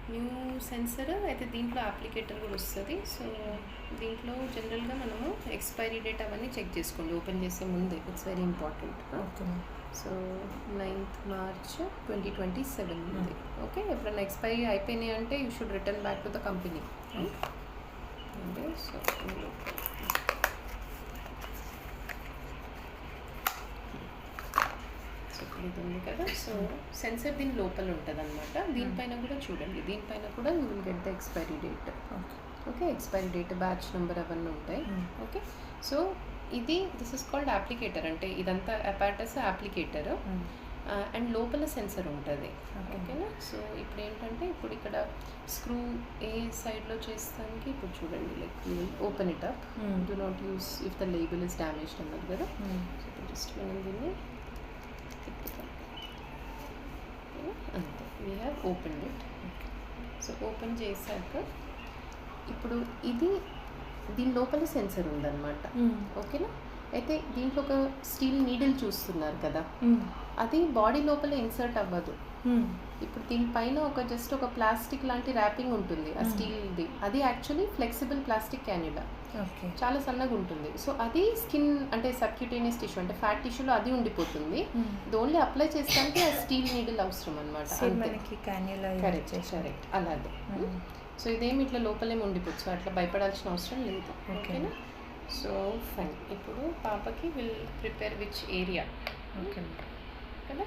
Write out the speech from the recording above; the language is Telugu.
న్యూ సెన్సర్ అయితే దీంట్లో అప్లికేటర్ కూడా వస్తుంది. సో దీంట్లో జనరల్గా మనము ఎక్స్పైరీ డేట్ అవన్నీ చెక్ చేసుకోండి ఓపెన్ చేసే ముందే. It's very important. Okay. So 9th March 2027 ఉంది. ఓకే, ఎప్పుడైనా ఎక్స్పైరీ అయిపోయినాయి అంటే you should return back to the company. అంటే సో ఇది ఉంది కదా. సో సెన్సర్ దీని లోపల ఉంటుంది అనమాట. దీనిపైన కూడా చూడండి, దీనిపైన కూడా you will get the expiry date. Okay, expiry date, batch number అవన్నీ ఉంటాయి. Okay, so this is called applicator. అంటే ఇదంతా అపారటస్ అప్లికేటర్ అండ్ లోపల సెన్సర్ ఉంటుంది. ఓకేనా. సో ఇప్పుడు ఏంటంటే ఇప్పుడు ఇక్కడ స్క్రూ ఏ సైడ్లో చేస్తానికి ఇప్పుడు చూడండి, like you will open it up. Do not use if the label is damaged అన్నది కదా. సో ఇప్పుడు జస్ట్ మనం దీన్ని అంతే, we have open it. So open చేశాక ఇప్పుడు దీని లోపల సెన్సర్ ఉందన్నమాట. ఓకేనా. అయితే దీంట్లో ఒక స్టీల్ నీడిల్ చూస్తున్నారు కదా, అది బాడీ లోపల ఇన్సర్ట్ అవ్వదు. ఇప్పుడు దీనిపైన జస్ట్ ఒక ప్లాస్టిక్ లాంటి ర్యాపింగ్ ఉంటుంది ఆ స్టీల్ది. అది యాక్చువల్లీ ఫ్లెక్సిబుల్ ప్లాస్టిక్ క్యాన్యులా, చాలా సన్నగా ఉంటుంది. సో అది స్కిన్ అంటే సబ్క్యూటేనియస్ టిష్యూ అంటే ఫ్యాట్ టిష్యూలో అది ఉండిపోతుంది. ఇది ఓన్లీ అప్లై చేస్తానికి ఆ స్టీల్ నీడిల్ అవసరం అనమాట. కరెక్ట్ కరెక్ట్ అలాగే. సో ఇదేమి ఇట్లా లోపలేమి ఉండిపోవచ్చు, అట్లా భయపడాల్సిన అవసరం లేదు. ఓకేనా. So fine. ఇప్పుడు పాపకి will prepare which area. Okay కదా.